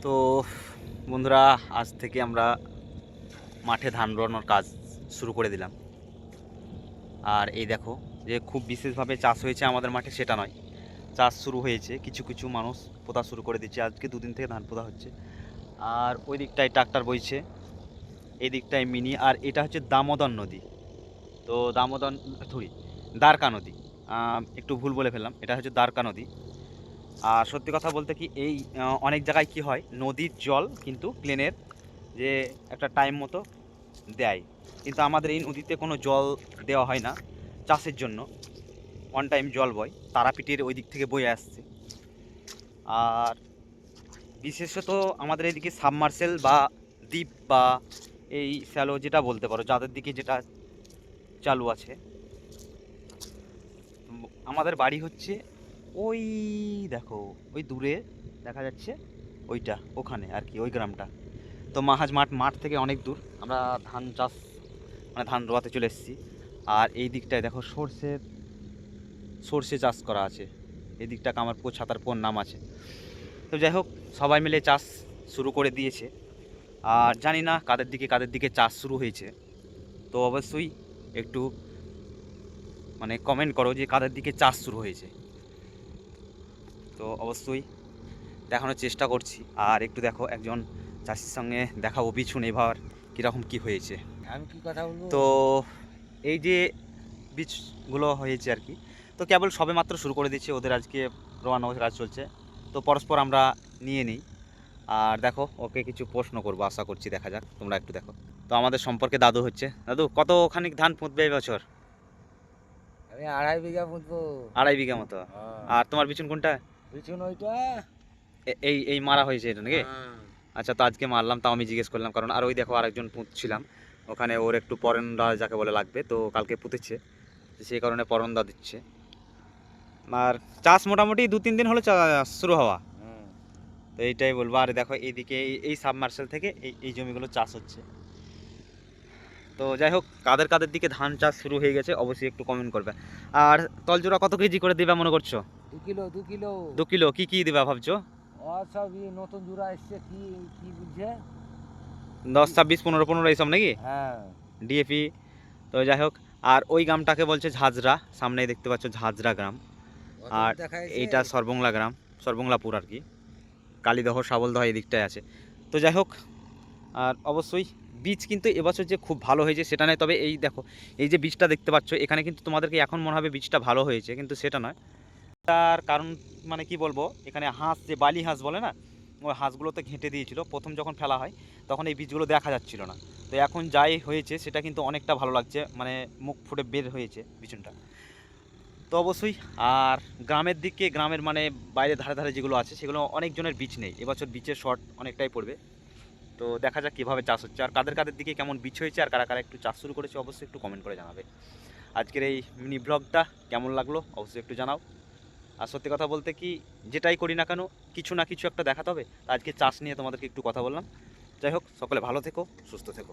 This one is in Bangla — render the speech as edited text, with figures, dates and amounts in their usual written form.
তো বন্ধুরা, আজ থেকে আমরা মাঠে ধান রোয়ানোর কাজ শুরু করে দিলাম। আর এই দেখো, যে খুব বিশেষভাবে চাষ হয়েছে আমাদের মাঠে সেটা নয়, চাষ শুরু হয়েছে, কিছু কিছু মানুষ পোতা শুরু করে দিচ্ছে। আজকে দুদিন থেকে ধান পোতা হচ্ছে। আর ওই দিকটায় ট্রাক্টর বইছে, এই দিকটায় মিনি, আর এটা হচ্ছে দামোদর নদী। তো দামোদর থুই দ্বারকা নদী, একটু ভুল বলে ফেললাম, এটা হচ্ছে দ্বারকা নদী। আর সত্যি কথা বলতে কি, এই অনেক জায়গায় কি হয়, নদীর জল কিন্তু প্লেনের যে একটা টাইম মতো দেয়, কিন্তু আমাদের এই নদীতে কোনো জল দেওয়া হয় না চাষের জন্য। অন টাইম জল বয়, তারাপীঠের ওই দিক থেকে বয়ে আসছে। আর বিশেষত আমাদের এদিকে সাবমার্সেল বা দ্বীপ বা এই স্যালো যেটা বলতে পারো, যাদের দিকে যেটা চালু আছে। আমাদের বাড়ি হচ্ছে ওই, দেখো ওই দূরে দেখা যাচ্ছে, ওইটা ওখানে আর কি, ওই গ্রামটা। তো মাহাজ মাঠ থেকে অনেক দূর। আমরা ধান চাষ মানে ধান রোয়াতে চলে এসেছি। আর এই দিকটায় দেখো সর্ষে চাষ করা আছে। এই দিকটা কামারপুর ছাতারপুর নাম আছে। তো যাই হোক, সবাই মিলে চাষ শুরু করে দিয়েছে। আর জানি না কাদের দিকে চাষ শুরু হয়েছে। তো অবশ্যই একটু মানে কমেন্ট করো যে কাদের দিকে চাষ শুরু হয়েছে। তো অবশ্যই দেখানোর চেষ্টা করছি। আর একটু দেখো, একজন চাষির সঙ্গে দেখাবো পিছুন এবার কীরকম কী হয়েছে। আমি কি কথা বলবো? তো এই যে বীজগুলো হয়েছে আর কি, তো কেবল সবে মাত্র শুরু করে দিচ্ছে, ওদের আজকে রোয়ানোর কাজ চলছে। তো পরস্পর আমরা নিয়ে নিই। আর দেখো, ওকে কিছু প্রশ্ন করবো, আশা করছি, দেখা যাক, তোমরা একটু দেখো। তো আমাদের সম্পর্কে দাদু হচ্ছে। দাদু, কতখানি ধান পুঁতবে এই বছর? আমি 2.5 বিঘা পুঁতবো। 2.5 বিঘা মতো। হ্যাঁ। আর তোমার বিচুন কোনটা? পিছন ওইটা। এই এই মারা হয়েছে এটা নাকি? হ্যাঁ। আচ্ছা, তো আজকে মারলাম, তাও আমি জিজ্ঞেস করলাম, কারণ আর ওই দেখো আরেকজন পুঁতছিলাম, ওখানে ওর একটু পরনদা যাকে বলে লাগবে, তো কালকে পুঁতেছে, সেই কারণে পরনদা দিচ্ছে। আর চাষ মোটামুটি 2-3 দিন হলো শুরু হওয়া। হুম। তো এইটাই বলবো। আর দেখো এইদিকে এই সাবমার্সেল থেকে এই জমিগুলো চাষ হচ্ছে। তো যাই হোক, কাদের কাদের দিকে ধান চাষ শুরু হয়ে গেছে অবশ্যই একটু কমেন্ট করবে। আর তলজোড়া কত কেজি করে দিবা মনে করছো? 2 কিলো 2 কিলো। 2 কিলো? কি কি দিবা ভাবছো? আর সব নতুন জোড়া এসছে, কি কি বুঝছে? 10, 26, 15, 15 এইসব নাকি? হ্যাঁ। ডিএপি। তো যাই হোক, আর ওই গ্রামটাকে বলছে ঝাঁঝরা, সামনেই দেখতে পাচ্ছ ঝাঁঝরা গ্রাম। অত আর দূর দেখা যাচ্ছে। এইটা সর্বংলা গ্রাম, সর্বংলাপুর আর কি, কালীদহ সাবলদহ এই দিকটায় আছে। তো যাই হোক, আর অবশ্যই বীজ কিন্তু এবছর যে খুব ভালো হয়েছে সেটা নয়, তবে এই দেখো, এই যে বীজটা দেখতে পাচ্ছ এখানে, কিন্তু তোমাদেরকে এখন মনে হবে বীজটা ভালো হয়েছে, কিন্তু সেটা নয়। তার কারণ মানে কি বলবো, এখানে হাঁস, যে বালি হাঁস বলে না, ওই হাঁসগুলোতে ঘেঁটে দিয়েছিল। প্রথম যখন ফেলা হয় তখন এই বীজগুলো দেখা যাচ্ছিল না। তো এখন যাই হয়েছে সেটা কিন্তু অনেকটা ভালো লাগছে, মানে মুখ ফুটে বের হয়েছে বিচুনটা। তো অবশ্যই। আর গ্রামের দিকে, গ্রামের মানে বাইরে ধারে ধারে যেগুলো আছে সেগুলো অনেকজনের বীজ নেই, এবছর বীজের শর্ট অনেকটাই পড়বে। তো দেখা যাক কীভাবে চাষ হচ্ছে, আর কাদের কাদের দিকে কেমন বীজ হয়েছে, আর কারা কারা একটু চাষ শুরু করেছে অবশ্যই একটু কমেন্ট করে জানাবে। আজকের এই মিনি ব্লগটা কেমন লাগলো অবশ্যই একটু জানাও। আর সত্যি কথা বলতে কি, যেটাই করি না কেন কিছু না কিছু একটা দেখাতে হবে। আজকে চাষ নিয়ে তোমাদেরকে একটু কথা বললাম। যাই হোক, সকলে ভালো থেকো, সুস্থ থেকো।